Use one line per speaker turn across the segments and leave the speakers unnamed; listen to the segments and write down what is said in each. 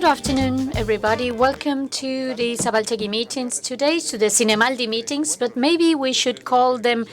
Good afternoon, everybody. Welcome to the Zinemaldia Meetings today, to the Zinemaldia Meetings, but maybe we should call them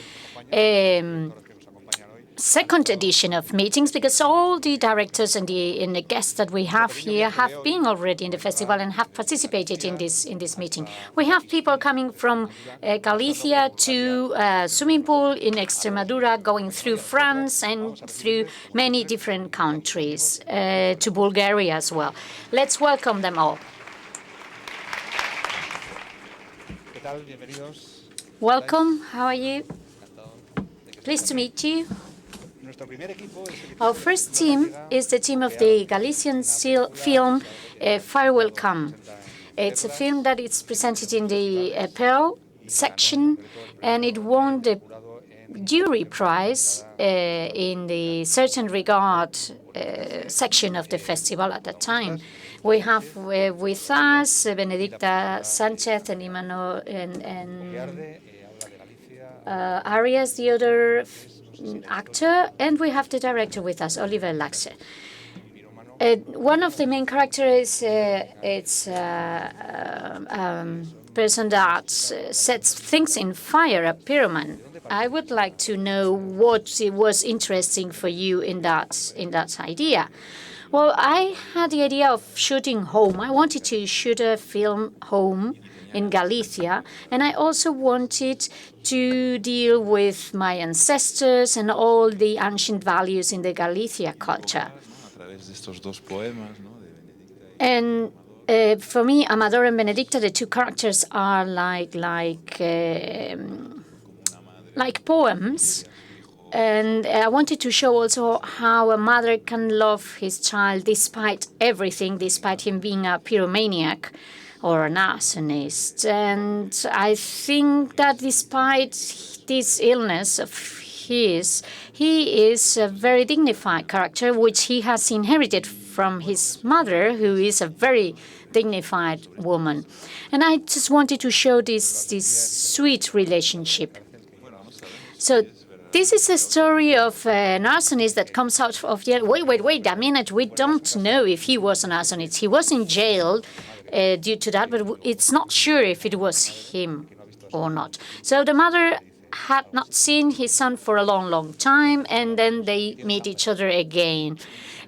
second edition of meetings, because all the directors and the guests that we have here have been already in the festival and have participated in this meeting. We have people coming from Galicia to swimming pool in Extremadura, going through France and through many different countries, to Bulgaria as well. Let's welcome them all. Welcome. How are you? Pleased to meet you. Our first team is the team of the Galician film Fire Will Come. It's a film that is presented in the Pearl section, and it won the jury prize in the Certain Regard section of the festival at that time. We have with us Benedicta Sanchez and Imano and Arias, the other actor, and we have the director with us, Oliver Laxe. One of the main characters it's a person that sets things in fire, a pyroman. I would like to know what was interesting for you in that idea. Well, I had the idea of shooting home. I wanted to shoot a film home in Galicia, and I also wanted to deal with my ancestors and all the ancient values in the Galicia culture. And for me, Amador and Benedicta, the two characters, are like poems. And I wanted to show also how a mother can love his child despite everything, despite him being a pyromaniac or an arsonist. And I think that despite this illness of his, he is a very dignified character, which he has inherited from his mother, who is a very dignified woman. And I just wanted to show this sweet relationship. So this is a story of an arsonist that comes out of jail. Wait a minute. We don't know if he was an arsonist. He was in jail due to that, but it's not sure if it was him or not. So the mother had not seen his son for a long time, and then they meet each other again.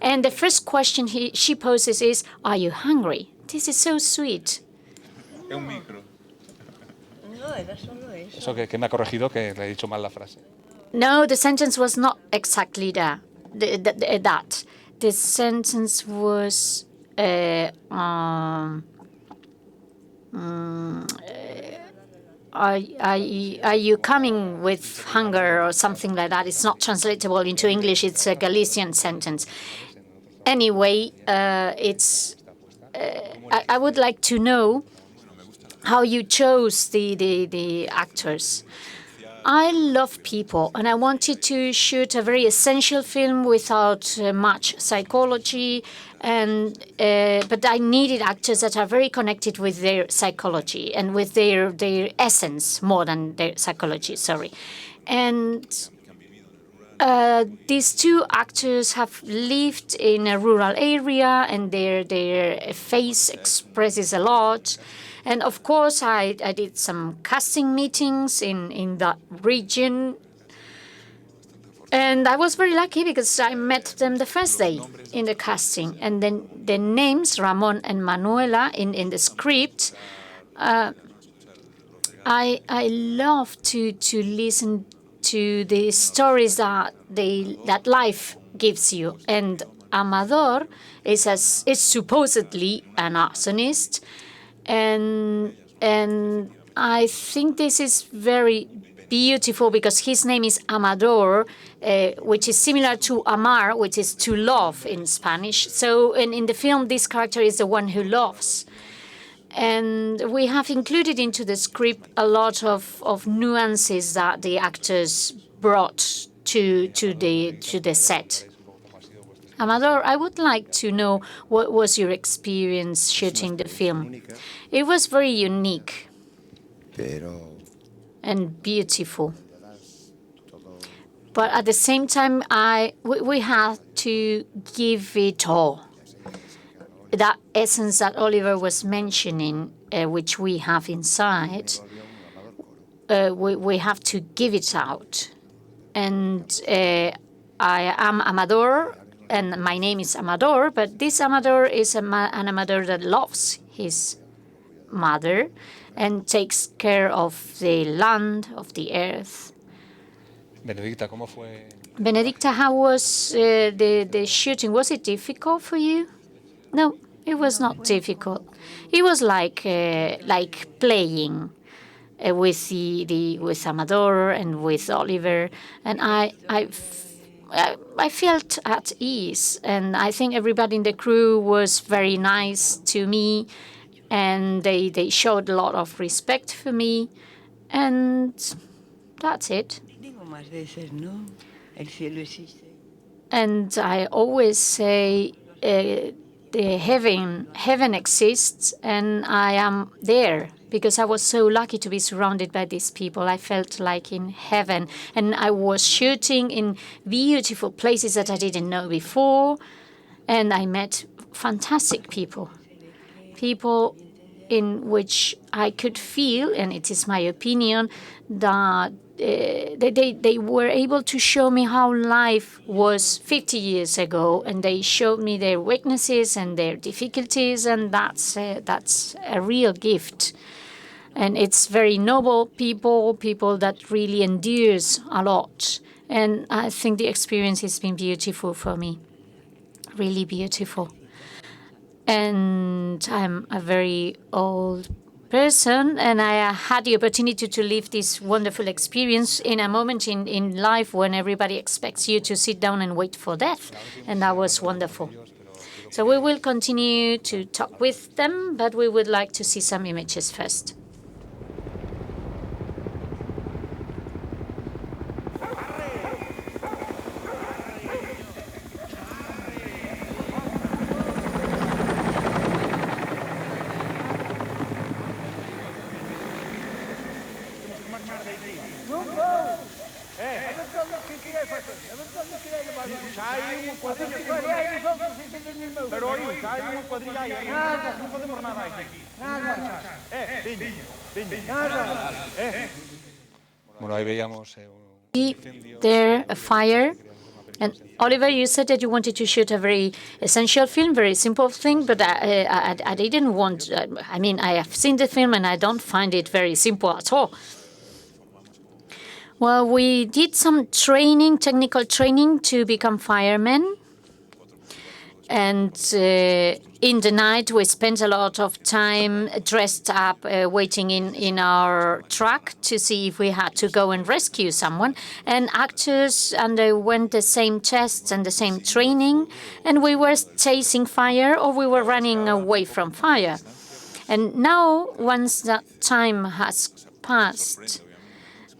And the first question she poses is, "Are you hungry?" This is so sweet.
Eso que me ha corregido, que le he dicho mal la frase.
No, the sentence was not exactly that. The sentence was, are you coming with hunger or something like that? It's not translatable into English. It's a Galician sentence. Anyway, I would like to know how you chose the actors. I love people, and I wanted to shoot a very essential film without much psychology, but I needed actors that are very connected with their psychology and with their essence more than their psychology. And these two actors have lived in a rural area, and their face expresses a lot. And of course, I did some casting meetings in that region. And I was very lucky because I met them the first day in the casting. And then the names, Ramon and Manuela, in the script, I love to listen to the stories that life gives you. And Amador is supposedly an arsonist. And I think this is very beautiful because his name is Amador, which is similar to amar, which is to love in Spanish. So in the film, this character is the one who loves. And we have included into the script a lot of nuances that the actors brought to the set. Amador, I would like to know what was your experience shooting the film. It was very unique and beautiful. But at the same time, we had to give it all. that essence that Oliver was mentioning, which we have inside, we have to give it out. And I am Amador, and my name is Amador, but this Amador is an Amador that loves his mother and takes care of the land, of the earth.
Benedicta, ¿cómo fue?
Benedicta, how was the shooting? Was it difficult for you? No, it was not difficult. It was like playing with with Amador and with Oliver, and I felt at ease, and I think everybody in the crew was very nice to me, and they showed a lot of respect for me, and that's it. And I always say the heaven exists, and I am there because I was so lucky to be surrounded by these people. I felt like in heaven, and I was shooting in beautiful places that I didn't know before, and I met fantastic people in which I could feel, and it is my opinion, that they were able to show me how life was 50 years ago, and they showed me their weaknesses and their difficulties, and that's a real gift. And it's very noble people that really endures a lot. And I think the experience has been beautiful for me, really beautiful. And I'm a very old person, and I had the opportunity to live this wonderful experience in a moment in life when everybody expects you to sit down and wait for death, and that was wonderful. So we will continue to talk with them, but we would like to see some images first.
Bueno, ahí veíamos
there a fire. And Oliver, you said that you wanted to shoot a very essential film, very simple thing, but I didn't want. I mean, I have seen the film and I don't find it very simple at all. Well, we did some training, technical training to become firemen. And in the night, we spent a lot of time dressed up, waiting in our truck to see if we had to go and rescue someone. And actors underwent the same tests and the same training. And we were chasing fire or we were running away from fire. And now, once that time has passed,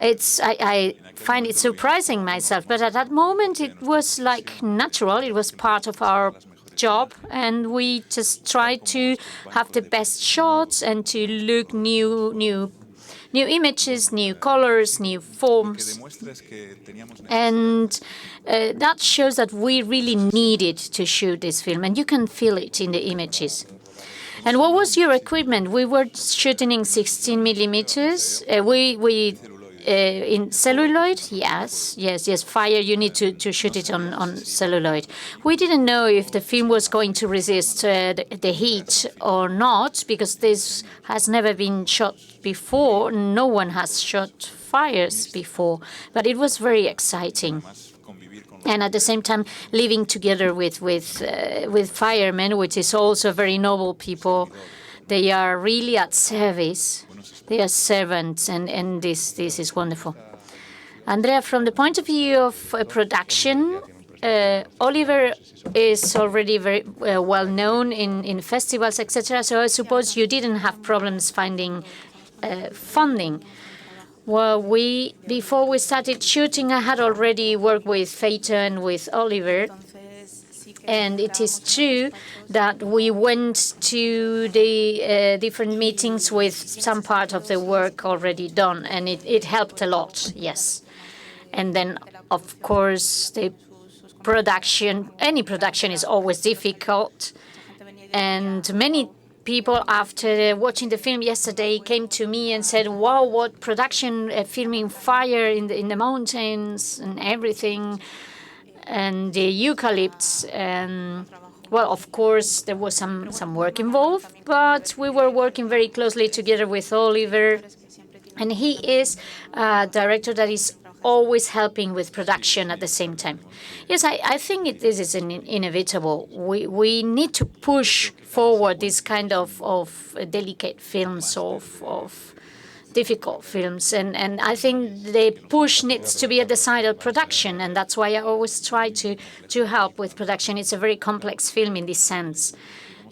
I find it surprising myself. But at that moment, it was like natural. It was part of our job, and we just tried to have the best shots and to look new images, new colors, new forms. And that shows that we really needed to shoot this film, and you can feel it in the images. And what was your equipment? We were shooting in 16 millimeters. In celluloid, yes. Fire, you need to shoot it on celluloid. We didn't know if the film was going to resist the heat or not, because this has never been shot before. No one has shot fires before, but it was very exciting. And at the same time, living together with firemen, which is also very noble people. They are really at service. They are servants, and this is wonderful. Andrea, from the point of view of production, Oliver is already very well known in festivals, etc. So I suppose you didn't have problems finding funding. Well, before we started shooting, I had already worked with Feito and with Oliver. And it is true that we went to the different meetings with some part of the work already done, and it helped a lot, yes. And then, of course, the production, any production is always difficult. And many people, after watching the film yesterday, came to me and said, "Wow, what production! Filming fire in the mountains and everything, and the eucalypts." And well, of course, there was some work involved, but we were working very closely together with Oliver, and he is a director that is always helping with production at the same time. Yes, I think this is inevitable. We need to push forward this kind of delicate films, of difficult films. And I think the push needs to be at the side of production, and that's why I always try to help with production. It's a very complex film in this sense,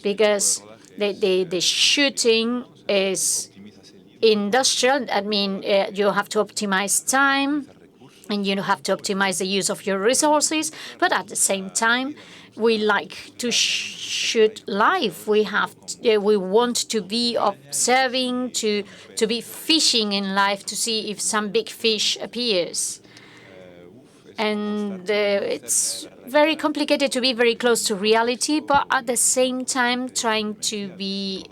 because the shooting is industrial. I mean, you have to optimize time, and you have to optimize the use of your resources, but at the same time, we like to shoot live. We want to be observing, to be fishing in life, to see if some big fish appears. And it's very complicated to be very close to reality, but at the same time trying to be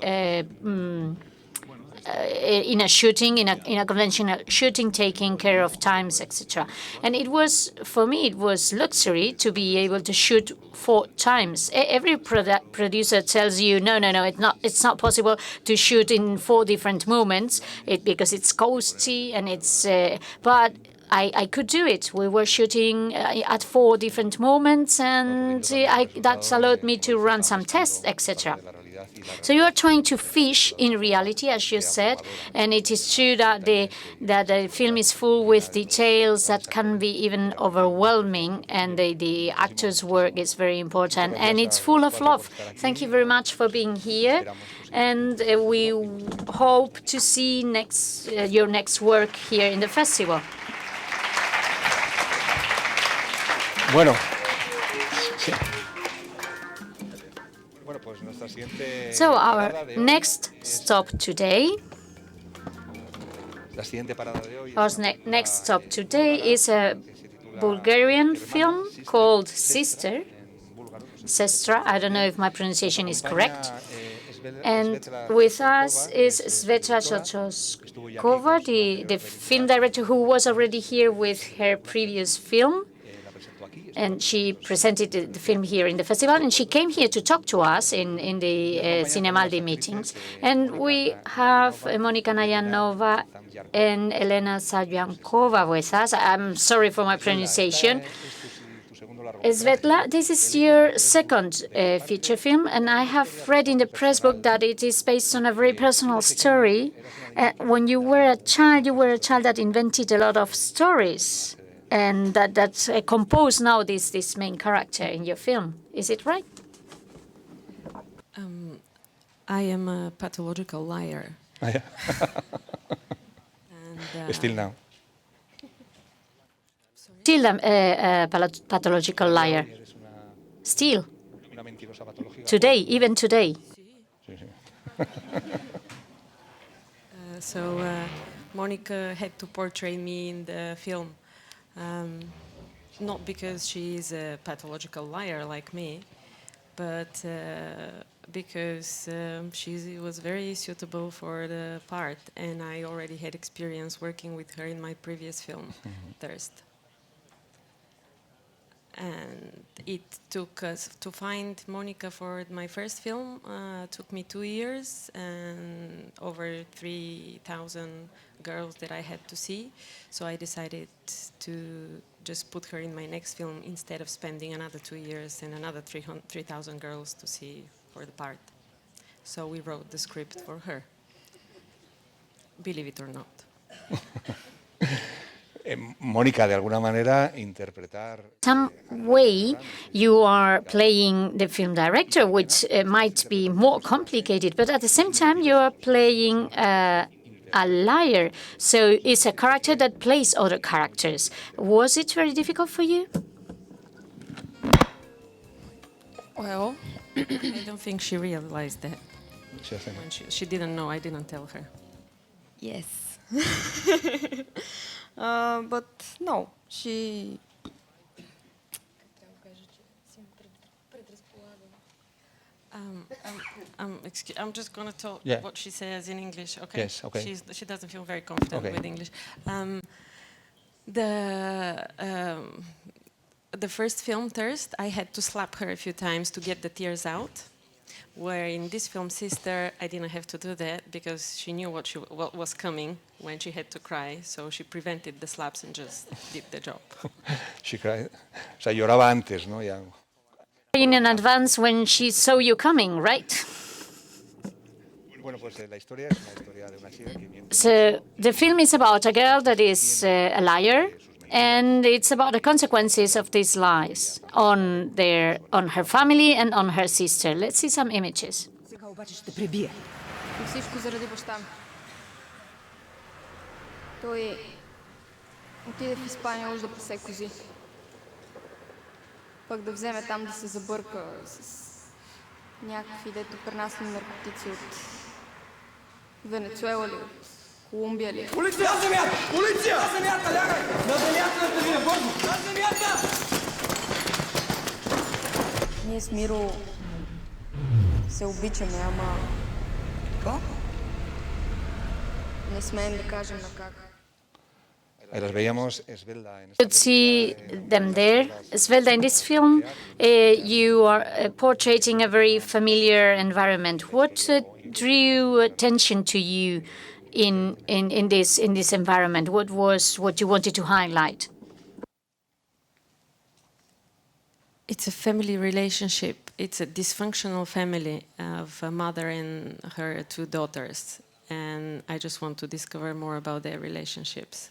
in a shooting, in a conventional shooting, taking care of times, etc. And it was, for me, it was luxury to be able to shoot 4 times. Every producer tells you, no, it's not possible to shoot in 4 different moments, because it's costly and it's. But I could do it. We were shooting at 4 different moments, and that allowed me to run some tests, etc. So you are trying to fish in reality, as you said, and it is true that the film is full with details that can be even overwhelming, and the actors' work is very important, and it's full of love. Thank you very much for being here, and we hope to see your next work here in the festival.
Bueno.
So our next stop today is a Bulgarian film called Sister. Sestra, I don't know if my pronunciation is correct. And with us is Svetlana Chochoskova, the film director who was already here with her previous film. And she presented the film here in the festival, and she came here to talk to us in the Zinemaldia meetings. And we have Monica Nayanova and Elena Saryankova with us. I'm sorry for my pronunciation. Svetla, this is your second feature film, and I have read in the press book that it is based on a very personal story. When you were a child that invented a lot of stories, and that compose now this main character in your film. Is it right?
I am a pathological liar.
And, still now.
Still a pathological liar. Still. Today, even today.
So Monica had to portray me in the film. Not because she is a pathological liar like me, but because she was very suitable for the part, and I already had experience working with her in my previous film, Thirst. And it took us to find Monica for my first film. Took me 2 years and over 3,000 girls that I had to see. So I decided to just put her in my next film instead of spending another 2 years and another 3,000 girls to see for the part. So we wrote the script for her. Believe it or not.
Mónica, de alguna manera, interpretar.
Some way you are playing the film director, which might be more complicated, but at the same time you are playing a liar. So it's a character that plays other characters. Was it very difficult for you?
Well, I don't think she realized that. When she didn't know, I didn't tell her.
Yes. But no, she...
I'm just going to talk
Yeah.
what she says in English, okay?
Yes, okay.
She doesn't feel very confident
Okay.
with English. The first film, Thirst, I had to slap her a few times to get the tears out. Where in this film, Sister, I didn't have to do that because she knew what was coming when she had to cry. So she prevented the slaps and just did the job.
She cried. O sea, lloraba antes, ¿no? Ya.
In advance when she saw you coming, right?
Bueno, pues la historia es una historia de una chica que miente
So the film is about a girl that is a liar, and it's about the consequences of these lies on her family and on her sister. Let's see some images.
Сега обаче ще пребие.
И всичко заради баща ми. Той отиде в Испания уж да пасе кози. Пък да вземе там да се забърка с някакви, дето пренасни наркотици от Венецуела ли, от Колумбия ли.
Полиция! На земята! Полиция! На земята, лягай! На земята да те видя бързо! На земята!
Ние с Миро се обичаме, ама
Какво?
не смеем да кажем на как.
Las veíamos Esbelda en
Could see them there. Svelda, in this film, you are portraying a very familiar environment. What drew attention to you in this environment? What was what you wanted to highlight?
It's a family relationship. It's a dysfunctional family of a mother and her two daughters. And I just want to discover more about their relationships.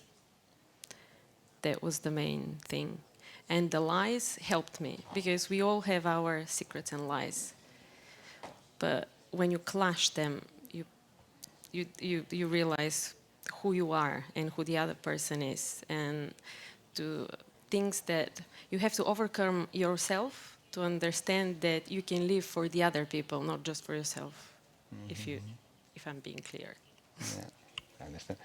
That was the main thing. And the lies helped me because we all have our secrets and lies. But when you clash them, you realize who you are and who the other person is, and to things that you have to overcome yourself to understand that you can live for the other people, not just for yourself. If I'm being clear.
Yeah, I understand.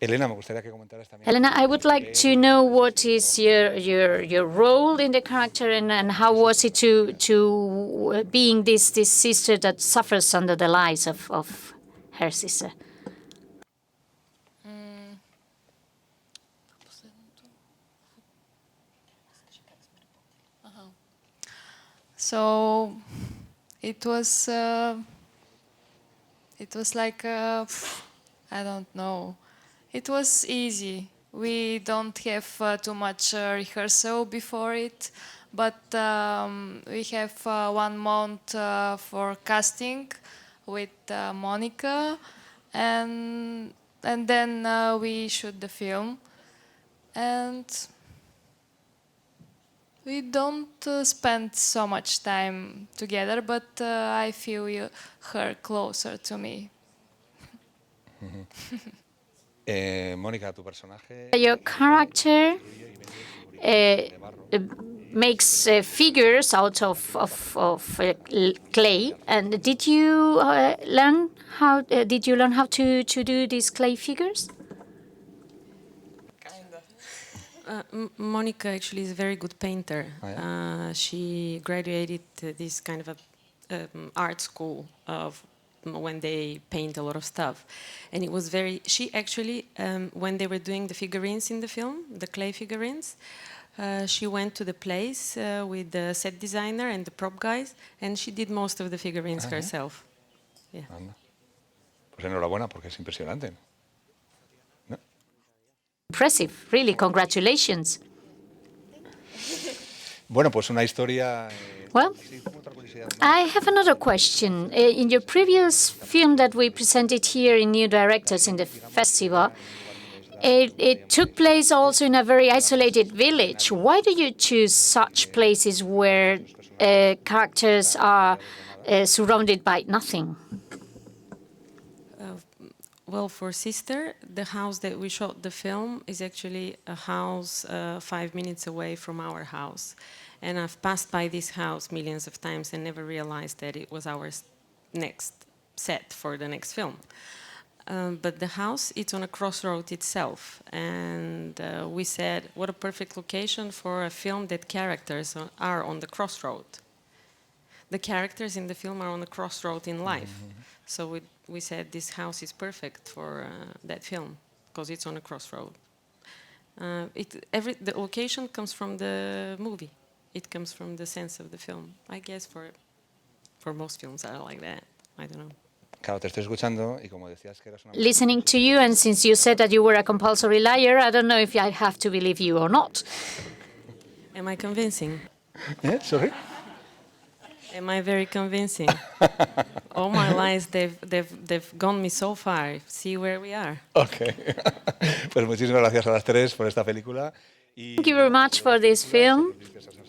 Elena, me gustaría que comentaras también.
Elena, I would like to know what is your role in the character, and how was it to being this sister that suffers under the lies of her sister.
So it was like I don't know. It was easy. We don't have too much rehearsal before it, but we have 1 month for casting with Monica, and then we shoot the film, and we don't spend so much time together, but I feel her closer to me.
Mónica, tu personaje.
Your character makes figures out of clay. And did you learn how? Did you learn how to do these clay figures?
Monica actually is a very good painter.
Oh, yeah?
She graduated this kind of a art school of when they paint a lot of stuff, and it was very. She actually, when they were doing the figurines in the film, the clay figurines, she went to the place with the set designer and the prop guys, and she did most of the figurines herself. Yeah.
Anda. Pues enhorabuena, porque es impresionante. ¿No?
Impressive, really. Congratulations.
Bueno, pues una historia.
Well, I have another question. In your previous film that we presented here in New Directors in the festival, it took place also in a very isolated village. Why do you choose such places where characters are surrounded by nothing?
Well, for Sister, the house that we shot the film is actually a house 5 minutes away from our house. And I've passed by this house millions of times and never realized that it was our next set for the next film. But the house, it's on a crossroad itself. And we said, what a perfect location for a film that characters are on the crossroad. the characters in the film are on a crossroad in life. So we said this house is perfect for that film because it's on a crossroad. The location comes from the movie. It comes from the sense of the film. I guess for most films are like that. I don't know.
Claro, te estoy escuchando y como decías que eras una mujer
Listening to you, and since you said that you were a compulsory liar, I don't know if I have to believe you or not.
Am I convincing?
Sorry?
Am I very convincing? All my lies, they've gone me so far. See where we are.
Ok. Pues muchísimas gracias a las tres por esta película.
Thank you very much for this film.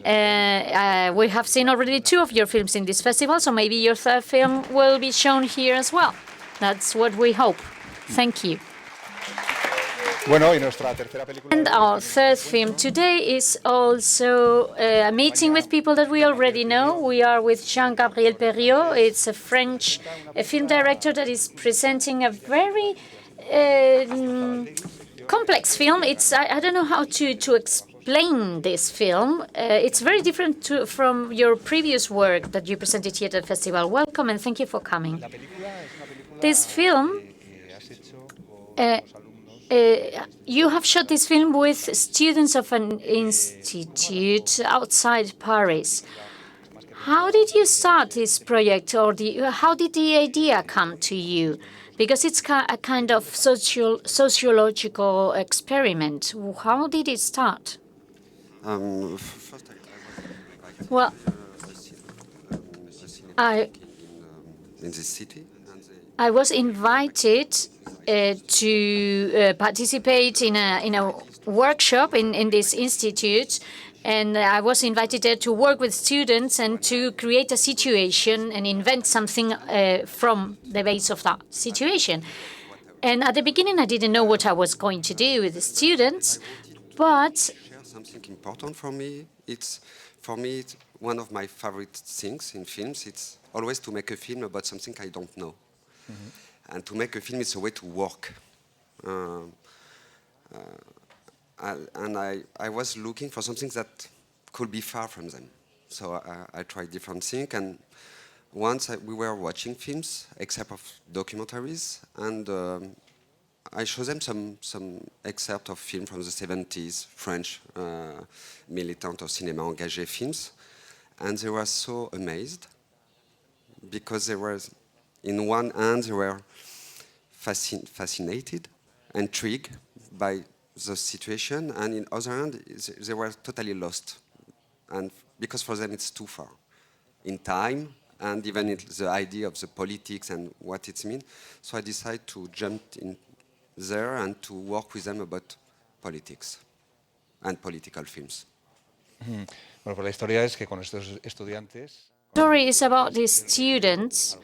We have seen already 2 of your films in this festival, so maybe your 3rd film will be shown here as well. That's what we hope. Thank you.
Bueno, y nuestra tercera película.
And our 3rd film today is also a meeting with people that we already know. We are with Jean-Gabriel Perriot. It's a French film director that is presenting a very complex film. I don't know how to explain this film. It's very different from your previous work that you presented here at the festival. Welcome and thank you for coming. This film, you have shot this film with students of an institute outside Paris. How did you start this project, or how did the idea come to you? Because it's a kind of sociological experiment. How did it start?
First,
Well,
in this city.
I was invited to participate in a workshop in this institute, and I was invited there to work with students and to create a situation and invent something from the base of that situation. And at the beginning, I didn't know what I was going to do with the students, but
Share something important for me. It's one of my favorite things in films. It's always to make a film about something I don't know. And to make a film is a way to work. And I was looking for something that could be far from them. So I tried different things. And once we were watching films, except of documentaries, and I showed them some excerpt of film from the 70s, French militant or cinema engagé films. And they were so amazed because they were, in one hand, they were fascinated, intrigued by the situation, and in other hand, they were totally lost. And because for them it's too far in time, and even in the idea of the politics and what it means. So I decided to jump in there and to work with them about politics and political films.
Bueno, pues la historia es que con estos estudiantes.
the story is about the students,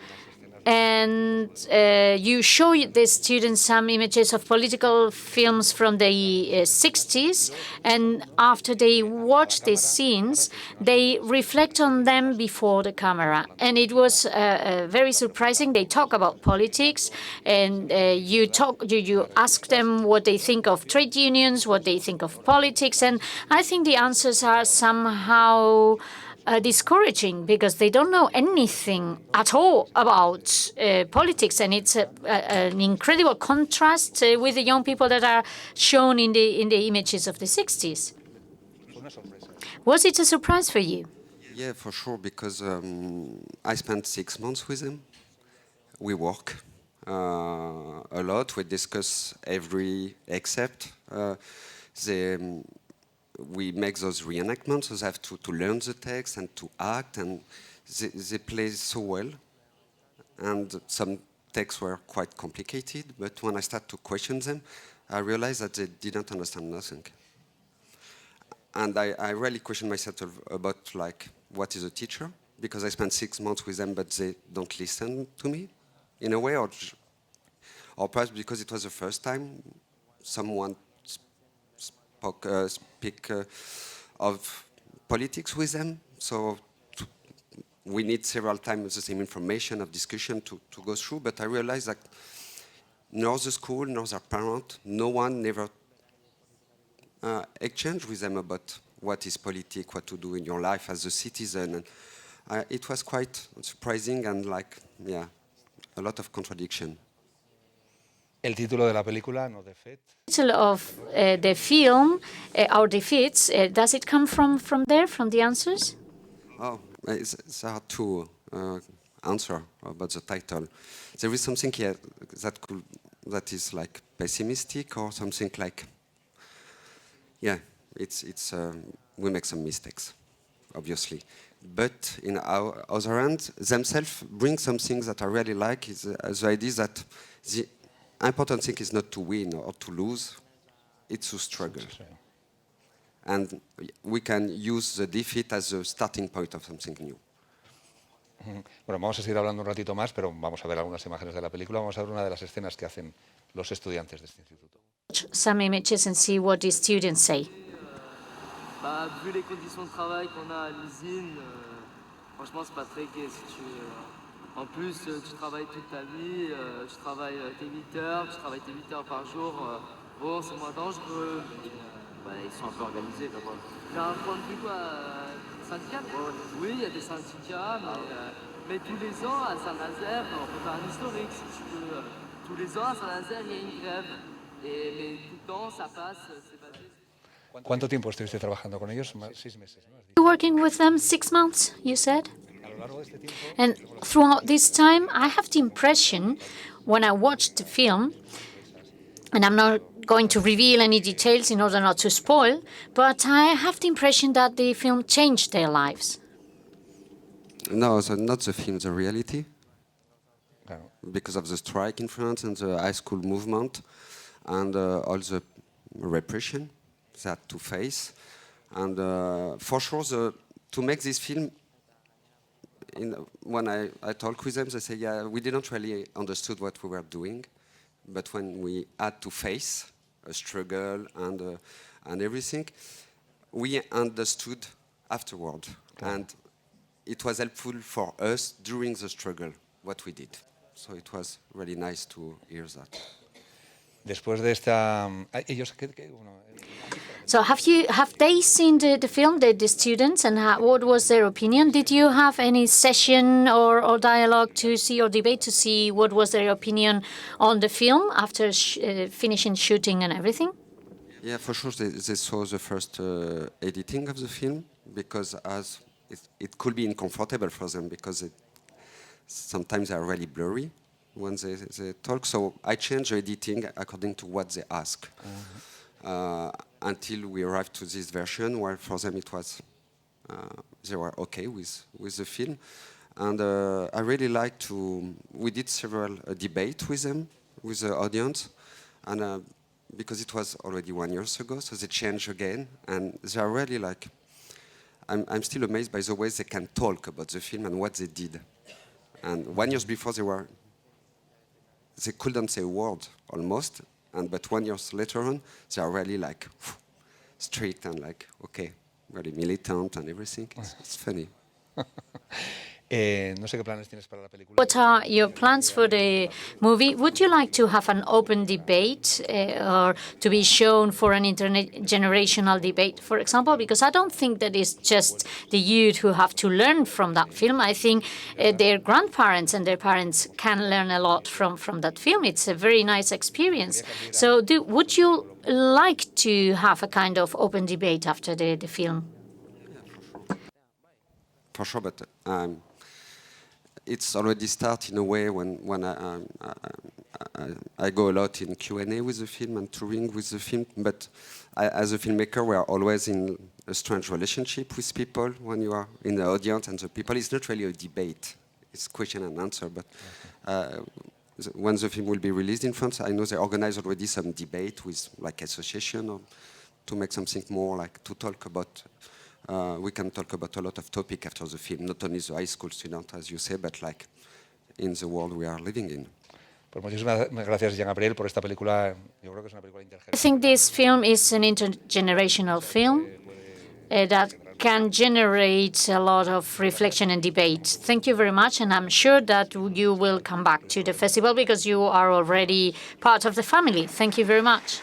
and you show the students some images of political films from the 60s, and after they watch these scenes, they reflect on them before the camera. And it was very surprising. They talk about politics, and you ask them what they think of trade unions, what they think of politics, and I think the answers are somehow discouraging because they don't know anything at all about politics, and it's an incredible contrast with the young people that are shown in the images of the 60s. Was it a surprise for you?
Yeah, for sure, because I spent 6 months with them. We work a lot. We discuss every except. We make those reenactments, so they have to learn the text and to act, and they play so well. And some texts were quite complicated, but when I started to question them, I realized that they didn't understand nothing. And I really question myself about what is a teacher, because I spent 6 months with them, but they don't listen to me, in a way, or perhaps because it was the first time someone speak of politics with them. So we need several times the same information of discussion to go through. But I realized that nor the school, nor their parent, no one never exchanged with them about what is politics, what to do in your life as a citizen, It was quite surprising and like, yeah, a lot of contradiction.
El título de la película, No Defeat.
Title of the film, Our Defeats, does it come from there, from the answers?
Oh, it's hard to answer about the title. There is something here that is like pessimistic or something like, yeah, it's we make some mistakes, obviously. But in our other hand, themselves bring some things that I really like. Is the idea that the important thing is not to win or to lose, it's to struggle. And we can use the defeat as a starting point of something new.
Bueno, vamos a seguir hablando un ratito más, pero vamos a ver algunas imágenes de la película. Vamos a ver una de las escenas que hacen los estudiantes de este instituto.
Some images and see what the students say.
Vu les conditions de travail qu'on a à l'usine, franchement, c'est pas très gai si tu veux. En plus, tu travailles toute ta vie, tu travailles tes 8 heures, tu travailles tes 8 heures par jour. Bon, c'est moins dangereux. Ils sont un peu organisés, quoi. J'ai un point de vue, syndical. Oui, il y a des syndicats, mais tous les ans, à Saint-Nazaire, on peut faire un historique, si tu veux. Tous les ans, à Saint-Nazaire, il y a une grève. Mais tout le temps, ça passe, c'est basé...
¿Cuánto tiempo estuviste trabajando con ellos? 6 meses, ¿no?
You working with them 6 months, you said? And throughout this time, I have the impression, when I watched the film, and I'm not going to reveal any details in order not to spoil, but I have the impression that the film changed their lives.
No, so not the film, the reality.
Claro.
Because of the strike in France and the high school movement and all the repression that to face. And for sure, to make this film, when I talk with them, they say, yeah, we didn't really understood what we were doing, but when we had to face a struggle and everything, we understood afterward. Okay. And it was helpful for us during the struggle, what we did. So it was really nice to hear that.
Después de esta... ellos,
So have they seen the film, the students, and what was their opinion? Did you have any session or dialogue to see or debate to see what was their opinion on the film after finishing shooting and everything?
Yeah, for sure they saw the first editing of the film because as it could be uncomfortable for them because sometimes they are really blurry when they talk. So I changed the editing according to what they ask. Until we arrived to this version where for them it was, they were okay with the film. And I really like we did several debates with them, with the audience, and because it was already 1 year ago, so they changed again, and they are really like, I'm still amazed by the way they can talk about the film and what they did. And 1 year before they couldn't say a word almost, but 1 year later on, they are really like strict and like, okay, really militant and everything. It's funny.
No sé qué planes tienes para la película.
What are your plans for the movie? Would you like to have an open debate or to be shown for an intergenerational debate, for example? Because I don't think that it's just the youth who have to learn from that film. I think their grandparents and their parents can learn a lot from that film. It's a very nice experience. So would you like to have a kind of open debate after the film?
For sure, but it's already started in a way when I go a lot in Q&A with the film and touring with the film. But as a filmmaker, we are always in a strange relationship with people when you are in the audience and the people. It's not really a debate. It's question and answer. But when the film will be released in France, I know they organize already some debate with like association or to make something more like to talk about. We can talk about a lot of topics after the film, not only the high school student, as you say, but like in the world we are living in.
Pues muchísimas gracias, Jean-Gabriel, por esta película. Yo creo que es una película intergeneracional.
I think this film is an intergenerational film that can generate a lot of reflection and debate. Thank you very much, and I'm sure that you will come back to the festival because you are already part of the family. Thank you very much.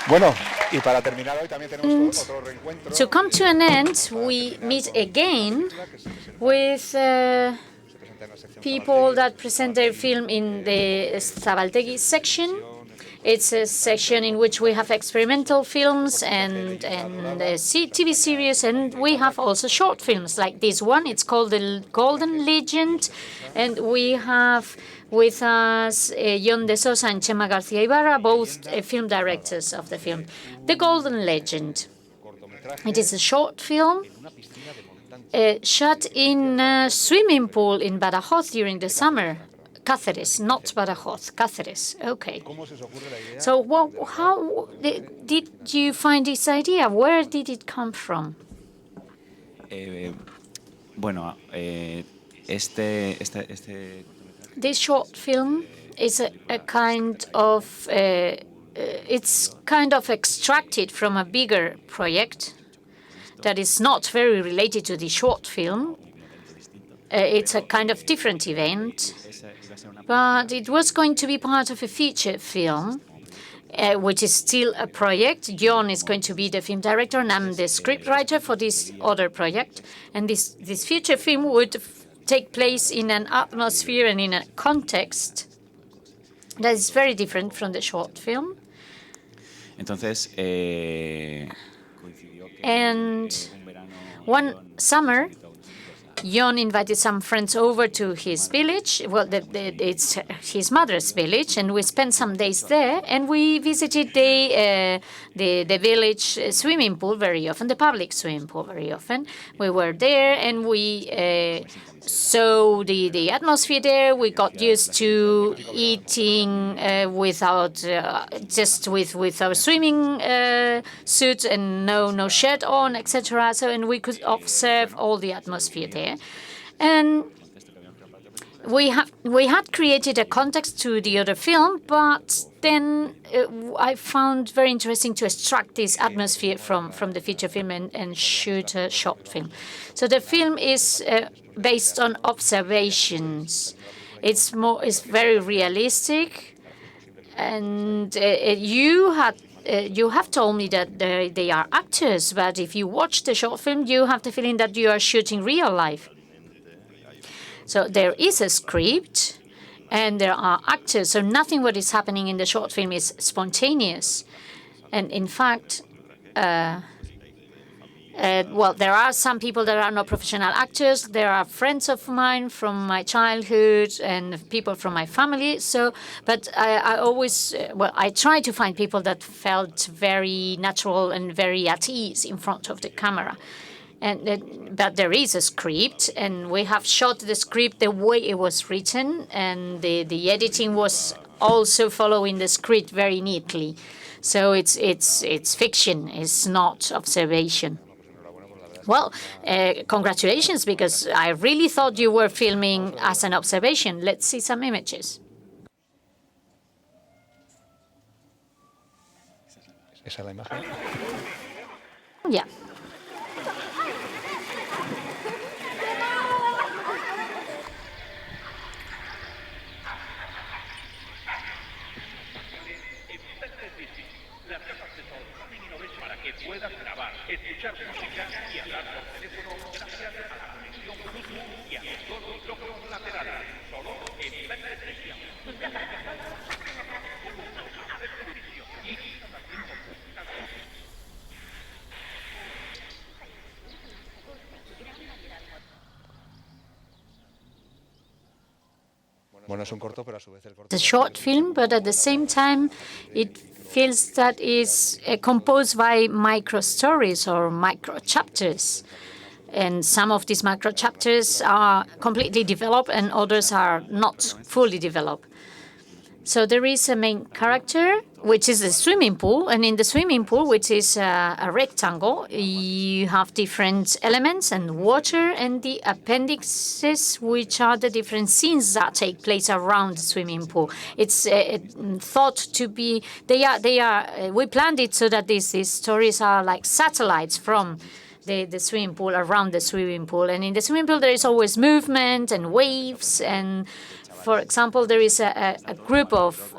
Bueno. Y para terminar hoy también tenemos otro reencuentro.
To come to an end, we meet again with people that present their film in the Zabaltegui section. It's a section in which we have experimental films and TV series, and we have also short films like this one. It's called The Golden Legend, and we have with us Jon de Sosa and Chema García Ibarra, both film directors of the film. The Golden Legend. It is a short film shot in a swimming pool in Badajoz during the summer. Cáceres, not Badajoz, Cáceres. Okay. So how did you find this idea? Where did it come from? This short film is a kind of it's kind of extracted from a bigger project that is not very related to the short film. It's a kind of different event, but it was going to be part of a feature film, which is still a project. Jon is going to be the film director, and I'm the scriptwriter for this other project. And this feature film would take place in an atmosphere and in a context that is very different from the short film. And one summer, Jon invited some friends over to his village. Well, it's his mother's village, and we spent some days there. And we visited the village swimming pool very often, the public swimming pool very often. We were there, and we saw the atmosphere there. We got used to eating without just with our swimming suits and no shirt on, etc. So, and we could observe all the atmosphere there. And we had created a context to the other film, but then I found very interesting to extract this atmosphere from the feature film and shoot a short film. So the film is based on observations. It's very realistic, and you have told me that they are actors, but if you watch the short film, you have the feeling that you are shooting real life. So there is a script, and there are actors, so nothing what is happening in the short film is spontaneous. And in fact, well, there are some people that are not professional actors. There are friends of mine from my childhood and people from my family. So, but I always, well, I try to find people that felt very natural and very at ease in front of the camera. But there is a script, and we have shot the script the way it was written, and the editing was also following the script very neatly. So it's fiction, it's not observation. Well, congratulations, because I really thought you were filming as an observation. Let's see some images.
¿Esa es la imagen?
Yeah. It's a short film, but at the same time, it feels that it's composed by micro stories or micro chapters. And some of these micro chapters are completely developed and others are not fully developed. So there is a main character, which is the swimming pool. And in the swimming pool, which is a rectangle, you have different elements and water and the appendixes, which are the different scenes that take place around the swimming pool. It's thought to be, we planned it so that these stories are like satellites from the swimming pool, around the swimming pool. And in the swimming pool, there is always movement and waves. And for example, there is a group of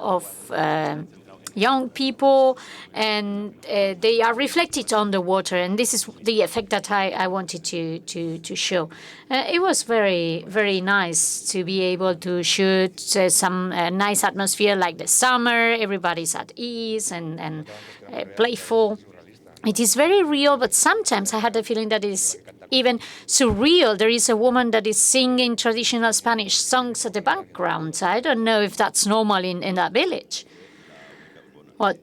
young people, and they are reflected on the water. And this is the effect that I wanted to show. It was very, very nice to be able to shoot some nice atmosphere like the summer. Everybody's at ease and playful. It is very real, but sometimes I had the feeling that it's even surreal. There is a woman that is singing traditional Spanish songs at the background. I don't know if that's normal in that village. Well,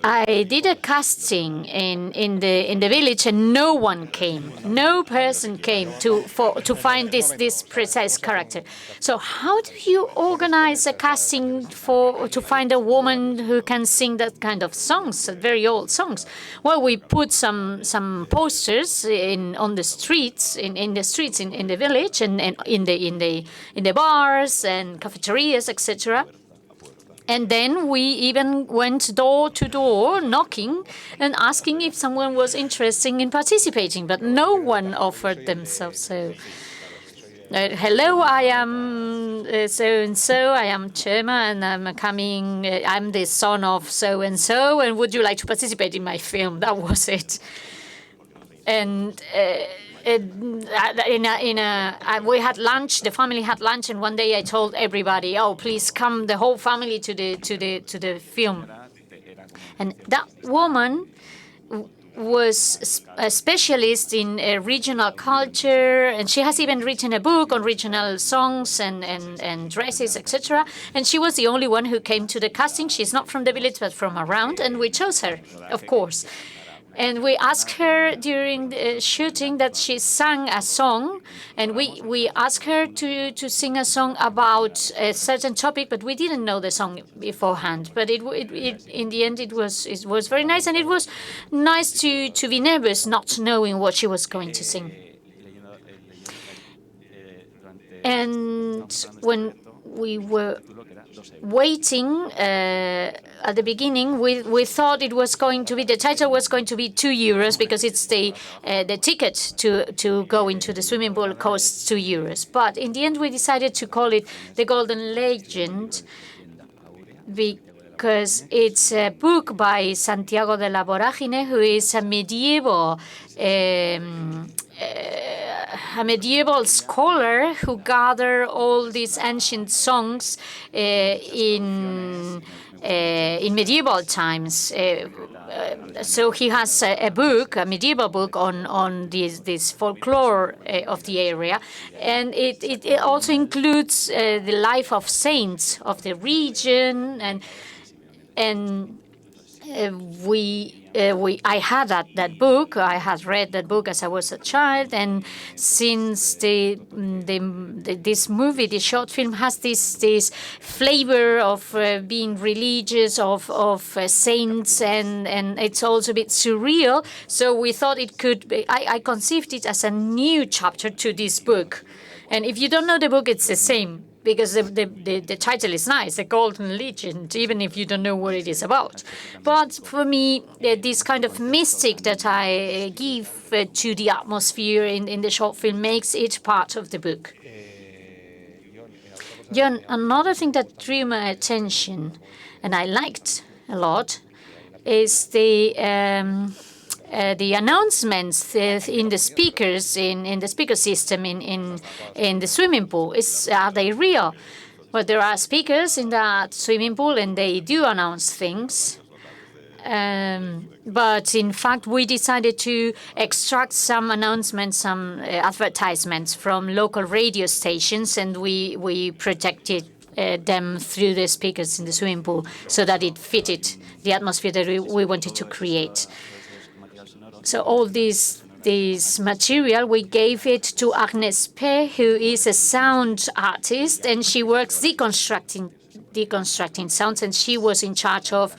I did a casting in the village, and no one came. No person came to find this precise character. So how do you organize a casting to find a woman who can sing that kind of songs, very old songs? Well, we put some posters on the streets in the village and in the bars and cafeterias, etc. And then we even went door to door, knocking and asking if someone was interested in participating, but no one offered themselves. So, hello, I am so-and-so, I am Chema, and I'm the son of so-and-so, and would you like to participate in my film? That was it. And we had lunch. The family had lunch, and one day I told everybody, "Oh, please come, the whole family to the film." And that woman was a specialist in regional culture, and she has even written a book on regional songs and dresses, etc. And she was the only one who came to the casting. She's not from the village, but from around, and we chose her, of course. And we asked her during the shooting that she sang a song, and we asked her to sing a song about a certain topic, but we didn't know the song beforehand. But it in the end it was very nice, and it was nice to be nervous, not knowing what she was going to sing. And when we were waiting at the beginning, we thought it was going to be, the title was going to be €2 because it's the ticket to go into the swimming pool costs €2. But in the end, we decided to call it The Golden Legend because it's a book by Santiago de la Voragine, who is a medieval scholar who gathered all these ancient songs in medieval times. So he has a medieval book on this folklore of the area, and it also includes the life of saints of the region, and I had that book. I had read that book as I was a child, and since this movie, the short film, has this flavor of being religious, of saints, and it's also a bit surreal. So we thought it could be. I conceived it as a new chapter to this book. And if you don't know the book, it's the same, because the title is nice, The Golden Legend, even if you don't know what it is about. But for me, this kind of mystic that I give to the atmosphere in the short film makes it part of the book. John, another thing that drew my attention, and I liked a lot, is the announcements in the speakers in the speaker system in the swimming pool. Are they real? Well, there are speakers in that swimming pool, and they do announce things. But in fact, we decided to extract some announcements, some advertisements from local radio stations, and we protected them through the speakers in the swimming pool so that it fitted the atmosphere that we wanted to create. So all this material, we gave it to Agnes P., who is a sound artist, and she works deconstructing sounds, and she was in charge of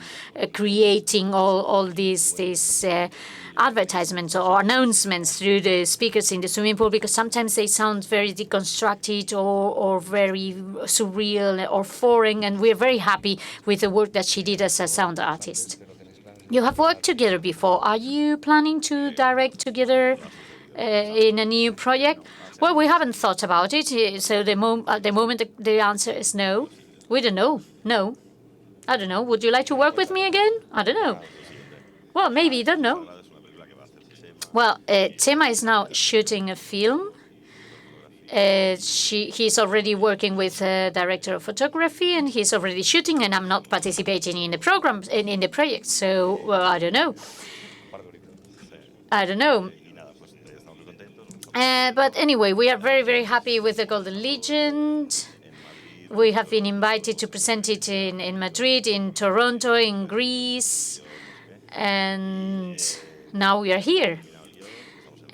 creating all these advertisements or announcements through the speakers in the swimming pool, because sometimes they sound very deconstructed or very surreal or foreign, and we're very happy with the work that she did as a sound artist. You have worked together before. Are you planning to direct together in a new project? Well, we haven't thought about it. So at the moment, the answer is no. We don't know. No. I don't know. Would you like to work with me again? I don't know. Well, maybe, don't know. Well, Tema is now shooting a film. He's already working with a director of photography, and he's already shooting, and I'm not participating in the program, in the project. So, well, I don't know. I don't know. But anyway, we are very, very happy with the Golden Legend. We have been invited to present it in Madrid, in Toronto, in Greece, and now we are here.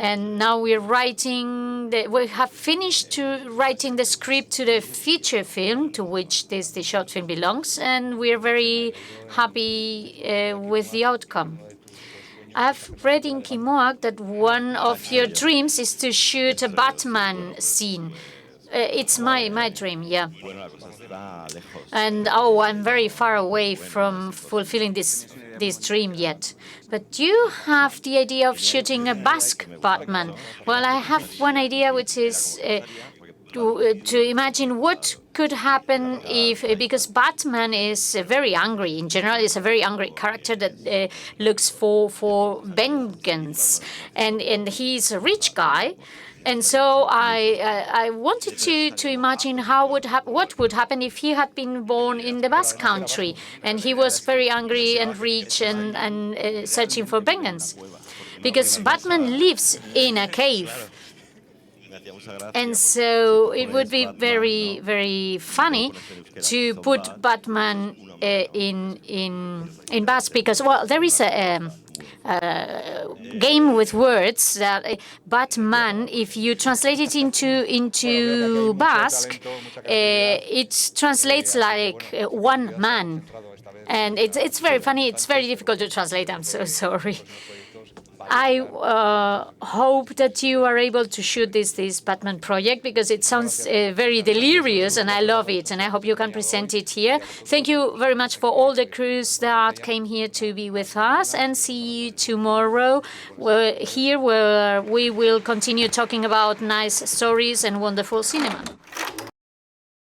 And now we're writing. We have finished writing the script to the feature film to which the short film belongs, and we're very happy with the outcome. I've read in Kimoak that one of your dreams is to shoot a Batman scene. It's my dream, yeah. And I'm very far away from fulfilling this dream yet. But do you have the idea of shooting a Basque Batman? Well, I have one idea, which is to imagine what could happen if, because Batman is very angry. In general, is a very angry character that looks for vengeance, and he's a rich guy. And so I wanted to imagine what would happen if he had been born in the Basque Country and he was very angry and rich and searching for vengeance. Because Batman lives in a cave. And so it would be very, very funny to put Batman in Basque, because, well, there is a game with words that Batman, if you translate it into Basque, it translates like one man. And it's very funny. It's very difficult to translate. I'm so sorry. I hope that you are able to shoot this Batman project, because it sounds very delirious, and I love it, and I hope you can present it here. Thank you very much for all the crews that came here to be with us, and see you tomorrow here, where we will continue talking about nice stories and wonderful cinema.